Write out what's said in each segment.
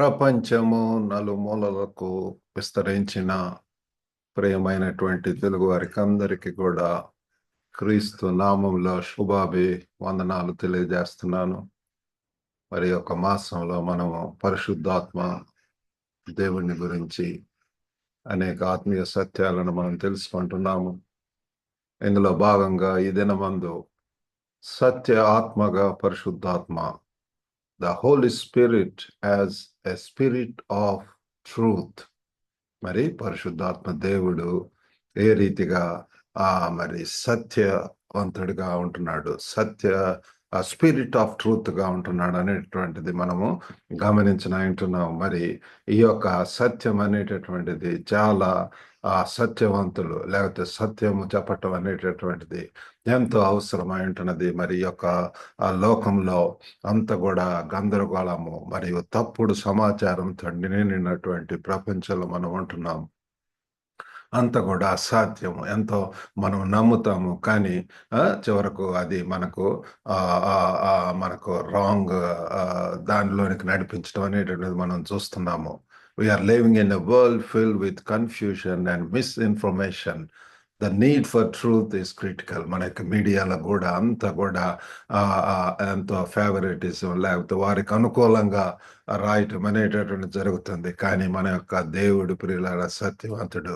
ప్రపంచము నలుమూలలకు విస్తరించిన ప్రియమైనటువంటి తెలుగు వారికి అందరికీ కూడా క్రీస్తు నామంలో వందనాలు తెలియజేస్తున్నాను. మరి ఒక మాసంలో మనము పరిశుద్ధాత్మ దేవుని గురించి అనేక ఆత్మీయ సత్యాలను మనం తెలుసుకుంటున్నాము. ఇందులో భాగంగా ఈ దినమందు సత్య ఆత్మగా పరిశుద్ధాత్మ, the Holy Spirit as a spirit of truth. మరి పరిశుద్ధాత్మ దేవుడు ఏ రీతిగా మరి సత్యవంతుడిగా ఉంటున్నాడు, స్పిరిట్ ఆఫ్ ట్రూత్ గా ఉంటున్నాడు అనేటువంటిది మనము వింటున్నాం. మరి ఈ యొక్క సత్యం అనేటటువంటిది చాలా సత్యవంతులు లేకపోతే సత్యము చెప్పటం అనేటటువంటిది ఎంతో అవసరమై ఉంటున్నది. మరి ఈ యొక్క లోకంలో అంత కూడా గందరగోళము మరియు తప్పుడు సమాచారంతో నిండినటువంటి ప్రపంచంలో మనం ఉంటున్నాం. అంత కూడా అసాధ్యము, ఎంతో మనం నమ్ముతాము, కానీ చివరకు అది మనకు రాంగ్ దానిలోనికి నడిపించడం అనేటువంటిది మనం చూస్తున్నాము. We are living in a world filled with confusion and misinformation. The need for truth is critical. మన యొక్క మీడియాలో కూడా అంతా కూడా ఎంతో ఫేవరెటిజం లేకపోతే వారికి అనుకూలంగా రాయటం అనేటటువంటి జరుగుతుంది. కానీ మన యొక్క దేవుడు ప్రియులారా సత్యవంతుడు.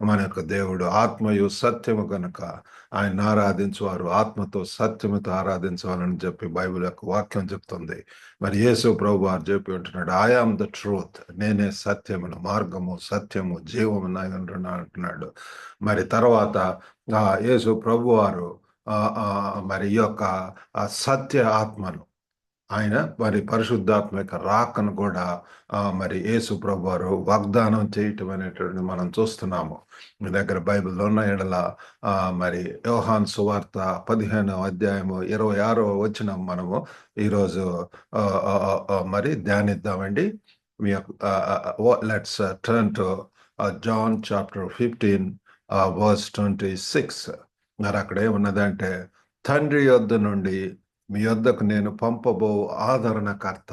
మన యొక్క దేవుడు ఆత్మయు సత్యము కనుక ఆయన ఆరాధించువారు ఆత్మతో సత్యముతో ఆరాధించవాలని చెప్పి బైబిల్ యొక్క వాక్యం చెప్తుంది. మరి యేసు ప్రభు వారు చెప్పి ఉంటున్నాడు, ఐ ఆమ్ ద ట్రూత్, నేనే సత్యమును, మార్గము, సత్యము, జీవము అంటున్నాడు. మరి తర్వాత యేసు ప్రభు వారు మరి ఈ యొక్క సత్య ఆత్మను, ఆయన మరి పరిశుద్ధాత్మ యొక్క రాకను కూడా మరి యేసు ప్రభు వారు వాగ్దానం చేయటం అనేటువంటి మనం చూస్తున్నాము. మీ దగ్గర బైబిల్లో ఉన్న ఎడల మరి యోహాను సువార్త 15వ అధ్యాయము 26వ వచనం మనము ఈరోజు మరి ధ్యానిద్దామండి. Let's turn to John chapter 15 verse 26. మరి అక్కడ ఏమున్నదంటే, తండ్రి యొద్ద నుండి మీ యొద్దకు నేను పంపబో ఆదరణకర్త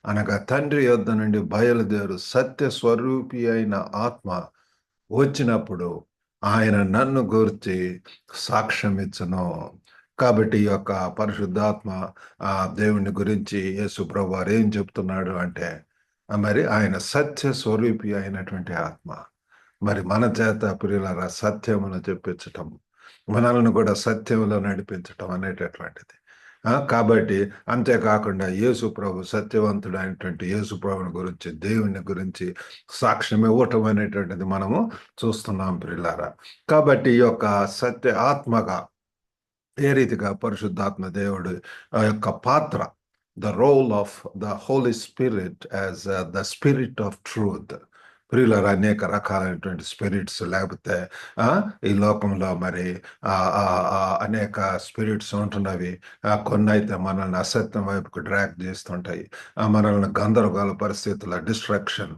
అనగా తండ్రి యొద్ద నుండి బయలుదేరు సత్య స్వరూపి అయిన ఆత్మ వచ్చినప్పుడు ఆయన నన్ను గూర్చి సాక్ష్యం ఇచ్చును. కాబట్టి ఈ యొక్క పరిశుద్ధాత్మ దేవుని గురించి యేసు ప్రభు వారు ఏం చెప్తున్నాడు అంటే, మరి ఆయన సత్య స్వరూపి అయినటువంటి ఆత్మ మరి మన చేత ప్రియులారా సత్యమును చెప్పించటం, మనల్ని కూడా సత్యంలో నడిపించటం అనేటటువంటిది. కాబట్టి అంతేకాకుండా యేసు ప్రభు సత్యవంతుడు అయినటువంటి యేసు ప్రభుని గురించి, దేవుని గురించి సాక్ష్యం ఇవ్వటం అనేటువంటిది మనము చూస్తున్నాం ప్రియులారా. కాబట్టి ఈ యొక్క సత్య ఆత్మగా ఏ రీతిగా పరిశుద్ధాత్మ దేవుడు యొక్క పాత్ర, the role of the Holy Spirit as the spirit of truth. ప్రియులారా అనేక రకాలైనటువంటి స్పిరిట్స్ లేకపోతే ఈ లోకంలో మరి అనేక స్పిరిట్స్ ఉంటున్నవి. కొన్ని అయితే మనల్ని అసత్యం వైపుకు డ్రాక్ చేస్తుంటాయి, మనల్ని గందరగోళ పరిస్థితుల డిస్ట్రాక్షన్,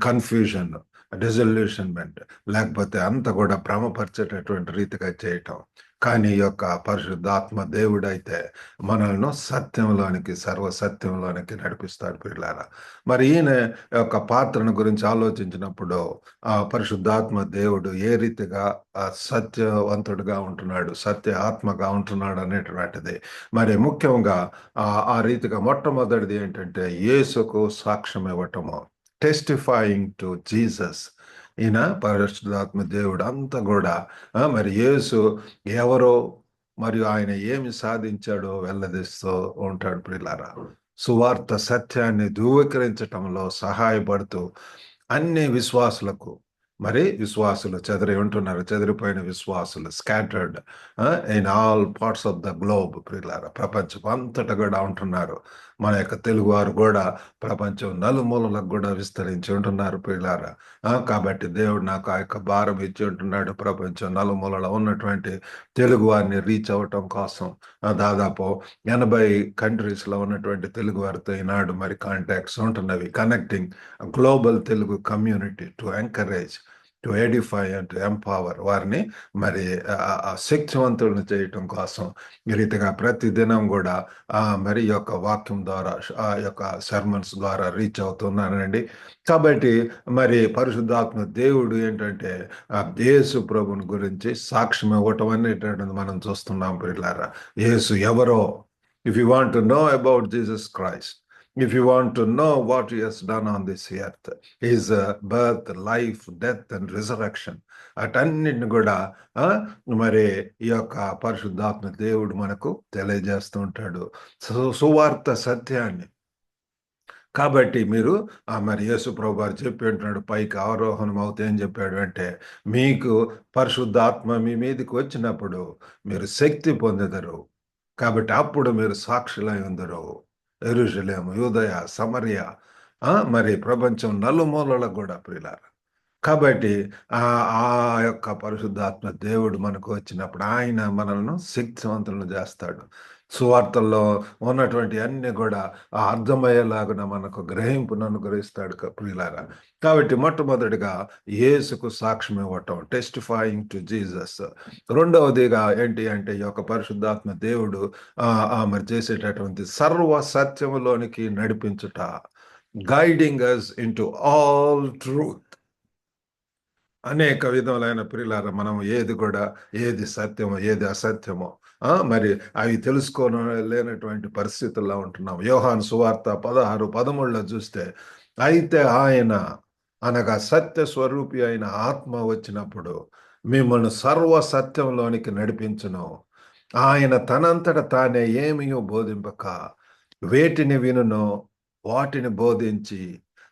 కన్ఫ్యూజన్, డిజల్యూషన్మెంట్ లేకపోతే అంత కూడా భ్రమపరిచేటటువంటి రీతిగా చేయటం. కానీ ఈ యొక్క పరిశుద్ధాత్మ దేవుడైతే మనల్ని సత్యంలోనికి, సర్వసత్యంలోనికి నడిపిస్తాడు ప్రియులారా. మరి ఈయన యొక్క పాత్రను గురించి ఆలోచించినప్పుడు పరిశుద్ధాత్మ దేవుడు ఏ రీతిగా సత్యవంతుడుగా ఉంటున్నాడు, సత్య ఆత్మగా ఉంటున్నాడు అనేటువంటిది మరి ముఖ్యంగా ఆ రీతిగా మొట్టమొదటిది ఏంటంటే యేసుకు సాక్ష్యం ఇవ్వటము, టెస్టిఫైయింగ్ టు జీసస్. ఈయన పరిశుద్ధాత్మ దేవుడు అంతా కూడా మరి యేసు ఎవరో మరియు ఆయన ఏమి సాధించాడో వెల్లడిస్తూ ఉంటాడు ప్రియులారా. సువార్త సత్యాన్ని ధృవీకరించటంలో సహాయపడుతూ అన్ని విశ్వాసులకు, మరి విశ్వాసులు చెదిరి ఉంటున్నారు, చెదిరిపోయిన విశ్వాసులు scattered in all parts of the globe ప్రియులారా, ప్రపంచం అంతటా కూడా ఉంటున్నారు. మన యొక్క తెలుగు వారు కూడా ప్రపంచం నలుమూలలకు కూడా విస్తరించి ఉంటున్నారు ప్రియులారా. కాబట్టి దేవుడు నాకు ఆ యొక్క భారం ఇచ్చి ఉంటున్నాడు, ప్రపంచం నలుమూలలో ఉన్నటువంటి తెలుగు వారిని రీచ్ అవ్వటం కోసం. దాదాపు 80 కంట్రీస్లో ఉన్నటువంటి తెలుగు వారితో ఈనాడు మరి కాంటాక్ట్స్ ఉంటున్నవి, connecting global Telugu community to encourage to edify and to empower, వారిని మరి శక్తివంతులను చేయటం కోసం ఈ రీతిగా ప్రతి దినం కూడా మరి ఈ యొక్క వాక్యం ద్వారా ఆ యొక్క సర్మన్స్ ద్వారా రీచ్ అవుతున్నానండి. కాబట్టి మరి పరిశుద్ధాత్మ దేవుడు ఏంటంటే యేసు ప్రభుని గురించి సాక్ష్యం ఇవ్వటం అనేటటువంటిది మనం చూస్తున్నాం పిల్లారా. యేసు ఎవరో, if you want to know about Jesus Christ, if you want to know what he has done on this earth, his birth, life, death and resurrection, అటన్నిటిని కూడా మరి ఈ యొక్క పరిశుద్ధాత్మ దేవుడు మనకు తెలియజేస్తూ ఉంటాడు, సువార్త సత్యాన్ని. కాబట్టి మీరు మరి యేసు ప్రభు వారు చెప్పి ఉంటున్నాడు, పైకి ఆరోహణం అవుతే ఏం చెప్పాడు అంటే, మీకు పరిశుద్ధాత్మ మీ మీదకి వచ్చినప్పుడు మీరు శక్తి పొందెదరు, కాబట్టి అప్పుడు మీరు సాక్షులై ఉందరు. యెరూషలేము, యూదయ, సమరయ, మరి ప్రపంచం నలుమూలలకు కూడా ప్రియులారా. కాబట్టి ఆ యొక్క పరిశుద్ధాత్మ దేవుడు మనకు వచ్చినప్పుడు ఆయన మనల్ని శక్తివంతులను చేస్తాడు. సువార్తల్లో ఉన్నటువంటి అన్ని కూడా అర్థమయ్యేలాగున మనకు గ్రహింపును అనుగ్రహిస్తాడు ప్రియులారా. కాబట్టి మొట్టమొదటిగా యేసుకు సాక్ష్యం ఇవ్వటం, టెస్టిఫైయింగ్ టు జీసస్. రెండవదిగా ఏంటి అంటే ఈ యొక్క పరిశుద్ధాత్మ దేవుడు మరి చేసేటటువంటి సర్వ సత్యములోనికి నడిపించుట, guiding us into all truth. అనేక విధములైన ప్రియులారా, మనం ఏది సత్యమో ఏది అసత్యమో మరి అవి తెలుసుకోలేనటువంటి పరిస్థితుల్లో ఉంటున్నాం. యోహాను సువార్త 16:13 చూస్తే, అయితే ఆయన అనగా సత్య స్వరూపి అయిన ఆత్మ వచ్చినప్పుడు మిమ్మల్ని సర్వ సత్యంలోనికి నడిపించును. ఆయన తనంతట తానే ఏమీ బోధింపక వేటిని వినునో వాటిని బోధించి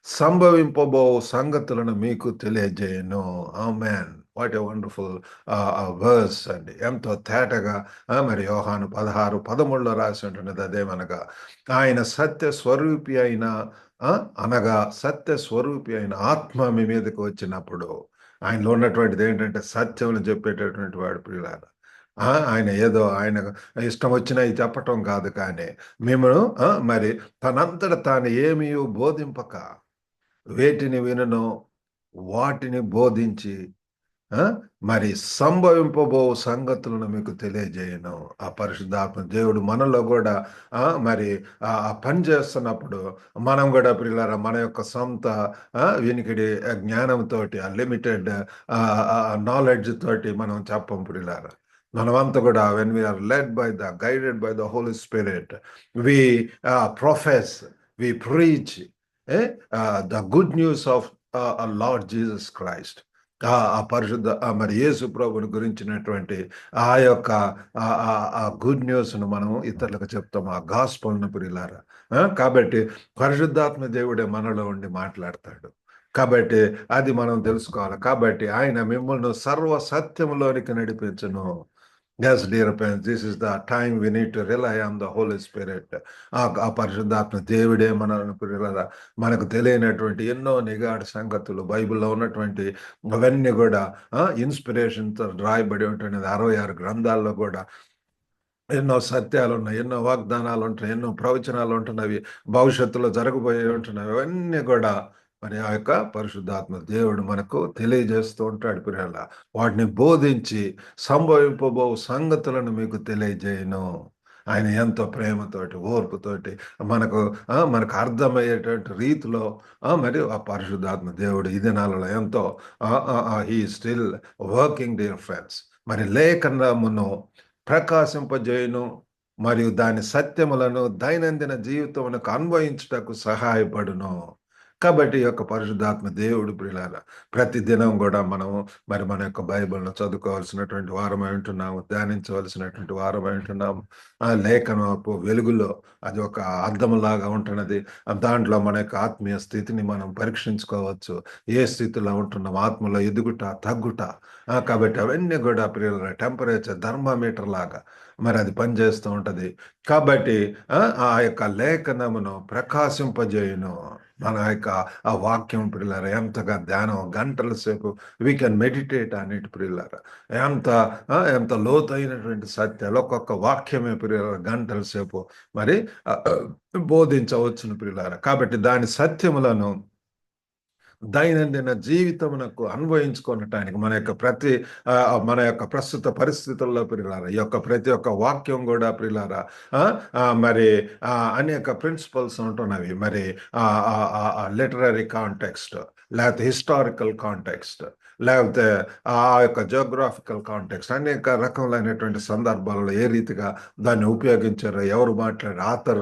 సంభవింపబో సంగతులను మీకు తెలియజేయను. ఆమేన్. వాట్ ఎ వండర్ఫుల్ వర్స్ అండి. ఎంతో తేటగా మరి యోహాను 16:13 రాసి ఉంటున్నది అదేమనగా, ఆయన సత్య స్వరూపి అయిన అనగా సత్య స్వరూపి అయిన ఆత్మ మీ మీదకి వచ్చినప్పుడు, ఆయనలో ఉన్నటువంటిది ఏంటంటే సత్యమును చెప్పేటటువంటి వాడు ప్రియులారా. ఆయన ఏదో ఆయన ఇష్టం వచ్చినవి చెప్పటం కాదు, కానీ మిమ్మల్ని మరి తనంతట తాను ఏమీ బోధింపక వేటిని వినను వాటిని బోధించి మరి సంభవింపబో సంగతులను మీకు తెలియజేయను. ఆ పరిశుద్ధాత్మ దేవుడు మనలో కూడా మరి పని చేస్తున్నప్పుడు మనం కూడా ప్రియులారా మన యొక్క సొంత వినికిడి జ్ఞానంతో, ఆ లిమిటెడ్ నాలెడ్జ్ తోటి మనం చెప్పం ప్రియులారా. మనమంతా కూడా when we are led by the guided by the Holy Spirit, we profess, we preach the good news of Lord Jesus Christ. ఆ పరిశుద్ధ మరి యేసు ప్రభుని గురించినటువంటి ఆ యొక్క ఆ గుడ్ న్యూస్ను మనం ఇతరులకు చెప్తాం, ఆ గాస్పల్ను ప్రియులారా. కాబట్టి పరిశుద్ధాత్మ దేవుడే మనలో ఉండి మాట్లాడతాడు. కాబట్టి అది మనం తెలుసుకోవాలి. కాబట్టి ఆయన మిమ్మల్ని సర్వ సత్యములోనికి నడిపించును. Yes, dear parents, this is the time we need to rely on the Holy Spirit. ఆ పరిశుద్ధాత్మ దేవుడే మనకు తెలియనటువంటి ఎన్నో నిగాఢ సంగతులు, బైబిల్లో ఉన్నటువంటి అవన్నీ కూడా ఇన్స్పిరేషన్తో రాయబడి ఉంటున్నది. 66 గ్రంథాల్లో కూడా ఎన్నో సత్యాలు ఉన్నాయి, ఎన్నో వాగ్దానాలు ఉంటున్నాయి, ఎన్నో ప్రవచనాలు ఉంటున్నవి, భవిష్యత్తులో జరగబోయే ఉంటున్నవి. అవన్నీ కూడా మరి ఆ యొక్క పరిశుద్ధాత్మ దేవుడు మనకు తెలియజేస్తూ ఉంటాడు పిల్లల. వాటిని బోధించి సంభవింపబో సంగతులను మీకు తెలియజేయను. ఆయన ఎంతో ప్రేమతోటి, ఓర్పుతోటి మనకు అర్థమయ్యేటువంటి రీతిలో మరి ఆ పరిశుద్ధాత్మ దేవుడు ఈ దినాలలో ఎంతో he still working dear friends. మరి లేఖనమును ప్రకాశింపజేయును మరియు దాని సత్యములను దైనందిన జీవితమునకు అన్వయించుటకు సహాయపడును. కాబట్టి ఈ యొక్క పరిశుద్ధాత్మ దేవుడు ప్రియులారా, ప్రతి దినం కూడా మనము మరి మన యొక్క బైబిల్ను చదువుకోవాల్సినటువంటి వారమై ఉంటున్నాము, ధ్యానించవలసినటువంటి వారమై ఉంటున్నాము. ఆ లేఖనపు వెలుగులో అది ఒక అర్థంలాగా ఉంటున్నది. దాంట్లో మన యొక్క ఆత్మీయ స్థితిని మనం పరీక్షించుకోవచ్చు. ఏ స్థితిలో ఉంటున్నాం, ఆత్మలో ఎదుగుట తగ్గుట. కాబట్టి అవన్నీ కూడా ప్రియులారా టెంపరేచర్ థర్మామీటర్ లాగా మరి అది పనిచేస్తూ ఉంటది. కాబట్టి ఆ యొక్క లేఖనమును ప్రకాశింపజేయును. మన యొక్క ఆ వాక్యం ప్రియులారా ఎంతగా ధ్యానం, గంటల సేపు we can meditate on it ప్రియులారా. ఎంత లోతైనటువంటి సత్యాలు, ఒక్కొక్క వాక్యమే ప్రియులారా గంటల సేపు మరి బోధించవచ్చును ప్రియులారా. కాబట్టి దాని సత్యములను దైనందిన జీవితమునకు అన్వయించుకొనటానికి మన యొక్క ప్రస్తుత పరిస్థితుల్లో ప్రియులారా, ఈ యొక్క ప్రతి ఒక్క వాక్యం కూడా ప్రియులారా, ఆ, మరి అనేక ప్రిన్సిపల్స్ ఉంటున్నవి. మరి లిటరరీ కాంటెక్స్ట్, లేకపోతే హిస్టారికల్ కాంటెక్స్ట్, లేకపోతే ఆ యొక్క జియోగ్రాఫికల్ కాంటెక్స్ట్, అనేక రకములైనటువంటి సందర్భాలలో ఏ రీతిగా దాన్ని ఉపయోగించారో, ఎవరు మాట్లాడారు, ఆథర్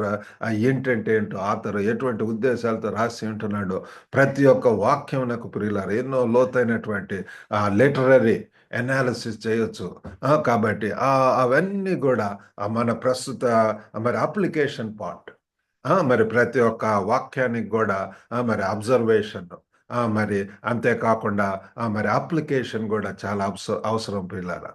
ఏంటంటే ఏంటో, ఆథర్ ఎటువంటి ఉద్దేశాలతో రాసి ఉంటున్నాడో, ప్రతి ఒక్క వాక్యమునకు ప్రియులారు ఎన్నో లోతైనటువంటి లిటరరీ ఎనాలిసిస్ చేయొచ్చు. కాబట్టి అవన్నీ కూడా మన ప్రస్తుత మరి అప్లికేషన్ పార్ట్. మరి ప్రతి ఒక్క వాక్యానికి కూడా మరి అబ్జర్వేషన్, మరి అంతేకాకుండా మరి అప్లికేషన్ కూడా చాలా అవసరం పిల్లరా.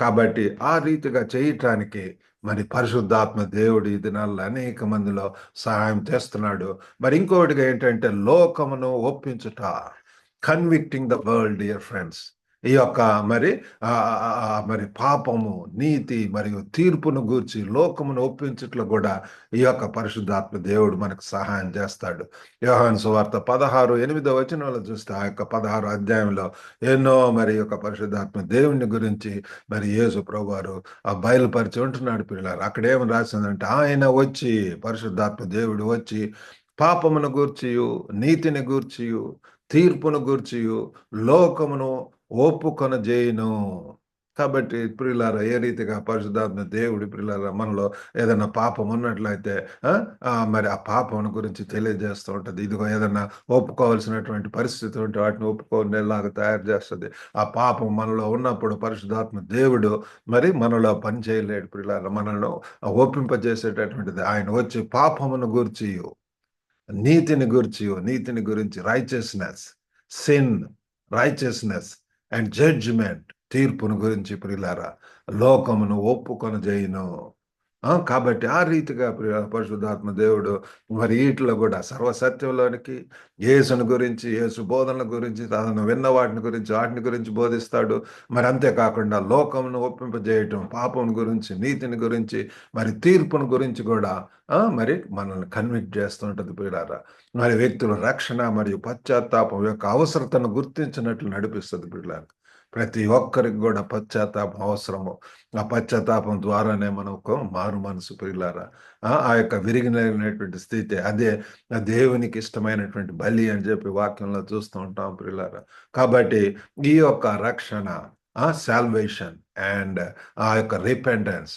కాబట్టి ఆ రీతిగా చేయటానికి మరి పరిశుద్ధాత్మ దేవుడు ఈ దినాల్లో అనేక మందిలో సహాయం చేస్తున్నాడు. మరి ఇంకొకటిగా ఏంటంటే లోకమును ఒప్పించుట, convicting the world, dear friends. ఈ యొక్క మరి మరి పాపము, నీతి మరియు తీర్పును గూర్చి లోకమును ఒప్పించుట్లో కూడా ఈ యొక్క పరిశుద్ధాత్మ దేవుడు మనకు సహాయం చేస్తాడు. యోహాను సువార్త 16:8 చూస్తే ఆ యొక్క 16 అధ్యాయంలో ఎన్నో మరి యొక్క పరిశుద్ధాత్మ దేవుని గురించి మరి యేసు ప్రభువారు బయలుపరిచి ఉంటున్నాడు పిల్లలు. అక్కడ ఏమని రాసిందంటే, ఆయన వచ్చి, పరిశుద్ధాత్మ దేవుడు వచ్చి పాపమును గూర్చియు, నీతిని గూర్చియు, తీర్పును గూర్చియు లోకమును ఒప్పుకొనజేయును. కాబట్టి ప్రియులారా, ఏ రీతిగా పరిశుద్ధాత్మ దేవుడి ప్రియులారా మనలో ఏదైనా పాపం ఉన్నట్లయితే మరి ఆ పాపం గురించి తెలియజేస్తూ ఉంటుంది. ఇదిగో ఏదైనా ఒప్పుకోవాల్సినటువంటి పరిస్థితి ఉంటే వాటిని ఒప్పుకోనేలాగా తయారు చేస్తుంది. ఆ పాపం మనలో ఉన్నప్పుడు పరిశుద్ధాత్మ దేవుడు మరి మనలో పని చేయలేడు ప్రియులారా, మనల్ని ఒప్పింపజేసేటటువంటిది. ఆయన వచ్చి పాపమును గూర్చి, నీతిని గురించి, righteousness, sin, righteousness and judgement, తీర్పును గురించి ప్రియులారా లోకమును ఒప్పుకొనజేయును. కాబట్టి ఆ రీతిగా పరిశుద్ధాత్మ దేవుడు మరి వీటిలో కూడా సర్వసత్యంలోనికి యేసుని గురించి, యేసు బోధనల గురించి, తనను విన్న వాటిని గురించి బోధిస్తాడు. మరి అంతేకాకుండా లోకమును ఒప్పింపజేయటం, పాపం గురించి, నీతిని గురించి, మరి తీర్పును గురించి కూడా మరి మనల్ని కన్విక్ట్ చేస్తుంటది ప్రియులారా. మరి వ్యక్తుల రక్షణ మరియు పశ్చాత్తాపం యొక్క అవసరతను గుర్తించినట్లు నడిపిస్తుంది ప్రియులారా. ప్రతి ఒక్కరికి కూడా పశ్చాత్తాపం అవసరము. ఆ పశ్చాత్తాపం ద్వారానే మనకు మారు మనసు ప్రియులారా. ఆ యొక్క విరిగినటువంటి స్థితి, అదే దేవునికి ఇష్టమైనటువంటి బలి అని చెప్పి వాక్యంలో చూస్తూ ఉంటాం ప్రియులారా. కాబట్టి ఈ యొక్క రక్షణ, సాల్వేషన్ అండ్ ఆ యొక్క రిపెంటెన్స్,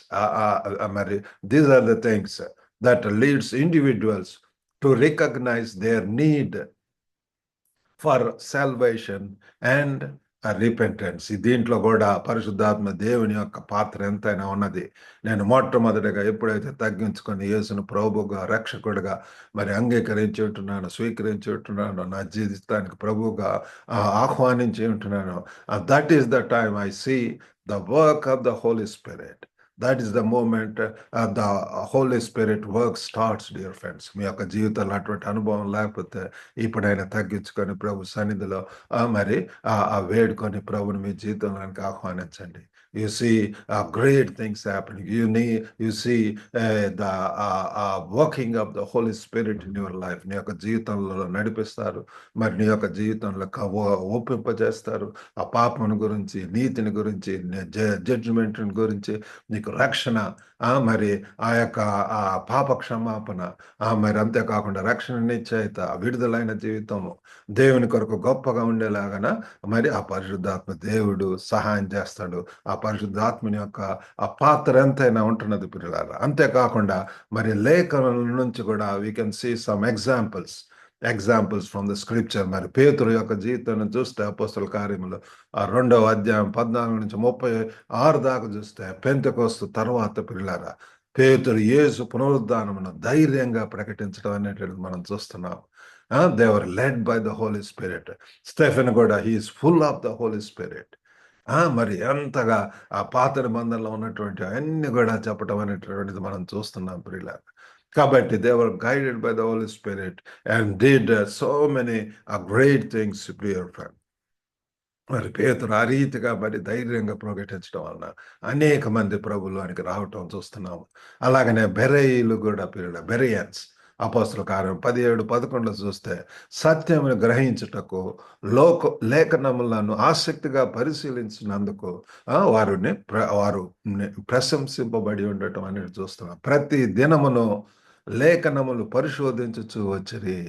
మరి these are the things that leads individuals to recognise their need for salvation and repentance. దీంట్లో కూడా పరిశుద్ధాత్మ దేవుని యొక్క పాత్ర ఎంతైనా ఉన్నది. నేను మొట్టమొదటిగా ఎప్పుడైతే తగ్గించుకొని యేసును ప్రభువుగా, రక్షకుడిగా మరి అంగీకరించి ఉంటున్నాను, స్వీకరించి ఉంటున్నాను, నా జీవితానికి ప్రభువుగా ఆహ్వానించి ఉంటున్నాను, that is the time I see the work of the Holy Spirit. That is the moment the Holy Spirit work starts, dear friends. మీ యొక్క జీవితంలో అటువంటి అనుభవం లేకపోతే ఇప్పుడైనా తగ్గించుకొని ప్రభు సన్నిధిలో మరి వేడుకొని ప్రభుని మీ జీవితంలోనికి ఆహ్వానించండి. You see great things happening. You see the working of the Holy Spirit in your life. నీ యొక్క జీవితంలో నడిపిస్తారు, మరి నీ యొక్క జీవితంలో ఒప్పింపజేస్తారు. ఆ పాపం గురించి, నీతిని గురించి, జడ్జిమెంట్ గురించి, నీకు రక్షణ, మరి ఆ యొక్క పాప క్షమాపణ, మరి అంతేకాకుండా రక్షణ నిశ్చయిత, విడుదలైన జీవితము, దేవుని కొరకు గొప్పగా ఉండేలాగన మరి ఆ పరిశుద్ధాత్మ దేవుడు సహాయం చేస్తాడు. ఆ పరిశుద్ధాత్మని యొక్క ఆ పాత్ర ఎంతైనా ఉంటున్నది పిల్లలారా. అంతేకాకుండా మరి లేఖనం నుంచి కూడా we can see some examples from the scripture. మరి పేతురు యొక్క జీవితాన్ని చూస్తే అపోస్తల కార్యములు 2వ అధ్యాయం 14-36 దాకా చూస్తే, పెంతెకొస్తు తర్వాత పిల్లలారా పేతురు యేసు పునరుద్ధానమును ధైర్యంగా ప్రకటించడం అనేటువంటిది మనం చూస్తున్నాం. They were led by the Holy Spirit. Stephen కూడా he is full of the Holy Spirit. మరి ఎంతగా ఆ పాత నిబంధనలో ఉన్నటువంటి అన్ని కూడా చెప్పడం అనేటువంటిది మనం చూస్తున్నాం ప్రియులారా. కాబట్టి they were guided by the Holy Spirit and did so many great things, dear friend. మరి పేతురు ఆ రీతిగా మరి ధైర్యంగా ప్రకటించడం వలన అనేక మంది ప్రభువులోనికి రావటం చూస్తున్నాము. అలాగనే బెరయీలు కూడా బెరియన్స్, అపోస్తల కార్యం 17:11 చూస్తే సత్యమును గ్రహించుటకు లేఖనములను ఆసక్తిగా పరిశీలించినందుకు వారు ప్రశంసింపబడి ఉండటం అనేది చూస్తున్నాం. ప్రతి దినమును లేఖనములు పరిశోధించుచు వచ్చిరి.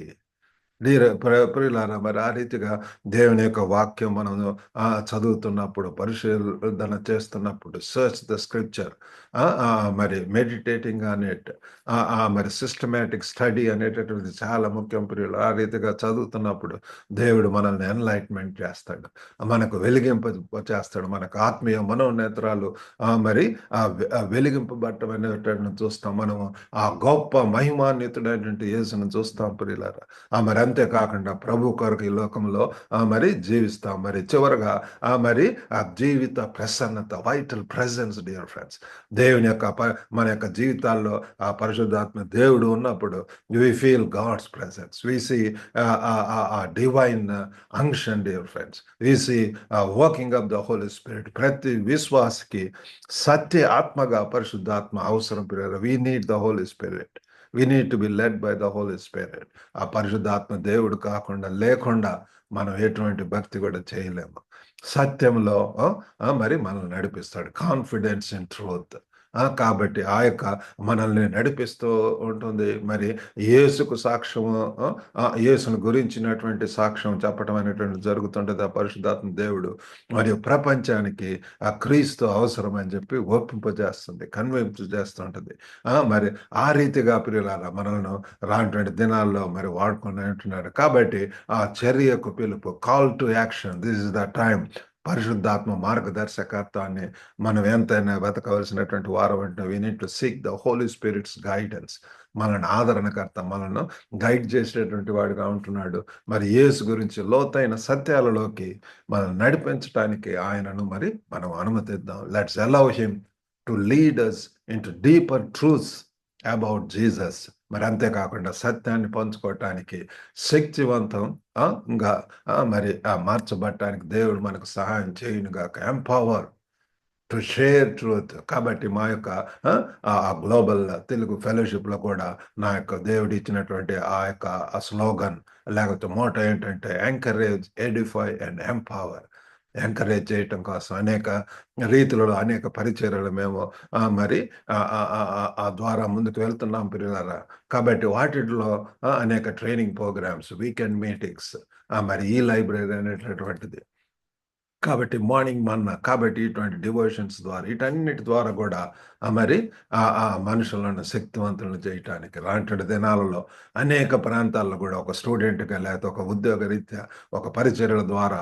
ప్రియులారా, మరి ఆ రీతిగా దేవుని యొక్క వాక్యం మనం చదువుతున్నప్పుడు, పరిశోధన చేస్తున్నప్పుడు, సర్చ్ ద స్క్రిప్చర్, మరి మెడిటేటింగ్ ఆన్ ఇట్, మరి సిస్టమేటిక్ స్టడీ అనేటటువంటిది చాలా ముఖ్యం ప్రియులు. ఆ రీతిగా చదువుతున్నప్పుడు దేవుడు మనల్ని ఎన్లైట్మెంట్ చేస్తాడు, మనకు చేస్తాడు, మనకు ఆత్మీయ మనోనేత్రాలు మరి వెలిగింపబట్టం అనేటటువంటి చూస్తాం. మనము ఆ గొప్ప మహిమాన్వితుడైనటువంటి యేసును చూస్తాం ప్రియులారా. మరి అంతేకాకుండా ప్రభు కొరకు ఈ లోకంలో మరి జీవిస్తాం. మరి చివరగా మరి ఆ జీవిత ప్రసన్నత, వైటల్ ప్రెజెన్స్, డియర్ ఫ్రెండ్స్, దేవుని యొక్క మన యొక్క జీవితాల్లో ఆ పరిశుద్ధాత్మ దేవుడు ఉన్నప్పుడు we feel God's presence, we see divine unction, dear friends, we see working of the Holy Spirit. ప్రతి విశ్వాసకి సత్య ఆత్మగా పరిశుద్ధాత్మ అవసరం. We need the Holy Spirit. We need to be led by the Holy Spirit. ఆ పరిశుద్ధాత్మ దేవుడు లేకుండా మనం ఎటువంటి భక్తి కూడా చేయలేము. సత్యంలో మరి మనల్ని నడిపిస్తాడు. Confidence in truth. కాబట్టి ఆ యొక్క మనల్ని నడిపిస్తూ ఉంటుంది. మరి యేసుకు సాక్ష్యము, యేసును గురించినటువంటి సాక్ష్యం చెప్పడం అనేటువంటి జరుగుతుంటుంది. ఆ పరిశుద్ధాత్మ దేవుడు మరియు ప్రపంచానికి ఆ క్రీస్తు అవసరం అని చెప్పి ఒప్పింపజేస్తుంది, కన్విన్స్ చేస్తుంటది. మరి ఆ రీతిగా ప్రియులారా మనల్ని రానటువంటి దినాల్లో మరి వాడుకొని అంటున్నాడు. కాబట్టి ఆ చర్యకు పిలుపు, call to action, this is the time. పరిశుద్ధాత్మ మార్గదర్శకత్వాన్ని మనం ఎంతైనా వెతకవలసినటువంటి వారం అంటే we need to seek the Holy Spirit's guidance. మనల్ని ఆదరణకర్త, మనల్ని గైడ్ చేసేటువంటి వాడుగా ఉంటున్నాడు. మరి యేసు గురించి లోతైన సత్యాలలోకి మనం నడిపించడానికి ఆయనను మరి మనం అనుమతిద్దాం. Let's allow him to lead us into deeper truths about Jesus. మరి అంతేకాకుండా సత్యాన్ని పంచుకోవటానికి శక్తివంతంగా మరి మార్చబడటానికి దేవుడు మనకు సహాయం చేయునుగాక. Empower to share truth. కాబట్టి మా యొక్క గ్లోబల్ తెలుగు ఫెలోషిప్లో కూడా నా యొక్క దేవుడు ఇచ్చినటువంటి ఆ యొక్క స్లోగన్ లేకపోతే మోటో ఏంటంటే encourage, Edify and empower. Encourage చేయటం కోసం అనేక రీతులలో అనేక పరిచర్యలు మేము మరి ఆ ద్వారా ముందుకు వెళ్తున్నాం పిల్లలారా. కాబట్టి వాటిలో అనేక ట్రైనింగ్ ప్రోగ్రామ్స్, వీకెండ్ మీటింగ్స్, మరి ఈ లైబ్రరీ అనేటటువంటిది, కాబట్టి మార్నింగ్ మన్నా, కాబట్టి ఇటువంటి డివోషన్స్ ద్వారా వీటన్నిటి ద్వారా కూడా మరి ఆ మనుషులను శక్తివంతులను చేయటానికి రాంటి దినాలలో అనేక ప్రాంతాల్లో కూడా ఒక స్టూడెంట్గా లేకపోతే ఒక ఉద్యోగ రీత్యా ఒక పరిచర్యల ద్వారా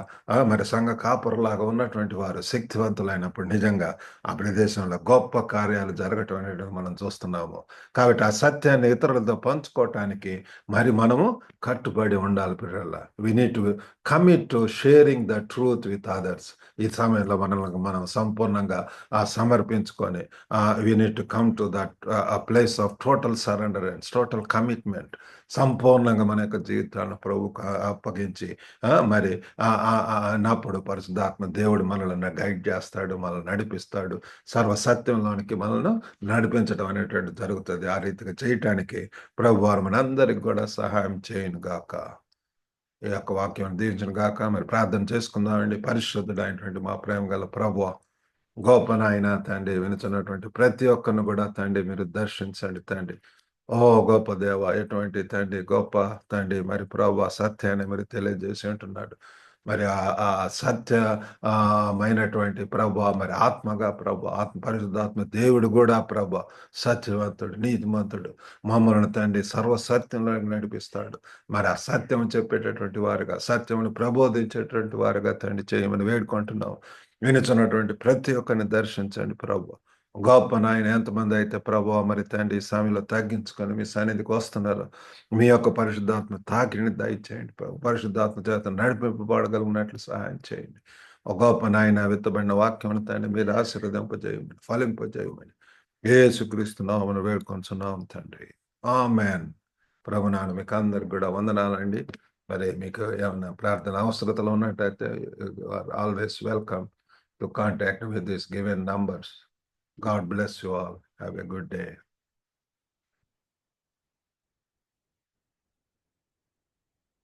మరి సంఘ కాపురలాగా ఉన్నటువంటి వారు శక్తివంతులైనప్పుడు నిజంగా ఆ ప్రదేశంలో గొప్ప కార్యాలు జరగటం అనేది మనం చూస్తున్నాము. కాబట్టి ఆ సత్యాన్ని ఇతరులతో పంచుకోవటానికి మరి మనము కట్టుబడి ఉండాలి పిల్లల. We need to commit to sharing the truth with others. ఈ సమయంలో మనం సంపూర్ణంగా సమర్పించుకొని we need to come to that place of total surrender and total commitment. సంపూర్ణంగా మన యొక్క జీవితాలను ప్రభువుకు అప్పగించి మరి అన్నప్పుడు పరిశుద్ధాత్మ దేవుడు మనల్ని గైడ్ చేస్తాడు, మనల్ని నడిపిస్తాడు, సర్వసత్యంలోనికి మనల్ని నడిపించడం అనేటువంటి జరుగుతుంది. ఆ రీతిగా చేయటానికి ప్రభువారు మనందరికి కూడా సహాయం చేయను గాక. ఈ యొక్క వాక్యం దీవించిన గాక. మరి ప్రార్థన చేసుకుందామండి. పరిశుద్ధుడైనటువంటి మా ప్రేమ గల ప్రభువా, గొప్ప నాయన తండ్రి, వినుచున్నటువంటి ప్రతి ఒక్కరిని కూడా తండ్రి మీరు దర్శించండి తండ్రి. ఓ గొప్ప దేవ, ఎటువంటి తండ్రి గొప్ప తండ్రి మరి ప్రభు సత్యాన్ని మరి తెలియజేసి ఉంటున్నాడు. మరి ఆ సత్య మైనటువంటి ప్రభు మరి ఆత్మగా ప్రభు పరిశుద్ధాత్మ దేవుడు కూడా ప్రభు సత్యవంతుడు, నీతిమంతుడు, మమ్మల్ని తండ్రి సర్వసత్యంలో నడిపిస్తాడు. మరి ఆ సత్యం చెప్పేటటువంటి వారుగా, సత్యమును ప్రబోధించేటువంటి వారుగా తండ్రి చేయమని వేడుకుంటున్నాం. వినుచున్నటువంటి ప్రతి ఒక్కరిని దర్శించండి ప్రభు. గొప్ప నాయన ఎంతమంది అయితే ప్రభు మరి తండ్రి ఈ సమయంలో తగ్గించుకొని మీ సన్నిధికి వస్తున్నారు, మీ యొక్క పరిశుద్ధాత్మ తాకిడిని దయచేయండి ప్రభు. పరిశుద్ధాత్మ చేత నడిపింపబడగలిగినట్లు సహాయం చేయండి. ఒక గొప్ప నాయన విత్తబడిన వాక్యం తండ్రి మీరు ఆశీర్వదింపజేయమని, ఫలింపజేయమని యేసుక్రీస్తు నామమున వేడుకొంచున్నాం తండ్రి. ఆమేన్. ప్రభు నాన్న మీకు అందరికి కూడా వందనాలండి. మరి మీకు ఏమైనా ప్రార్థన అవసరతలు ఉన్నట్టయితే always welcome to contact with these given numbers. God bless you all. Have a good day.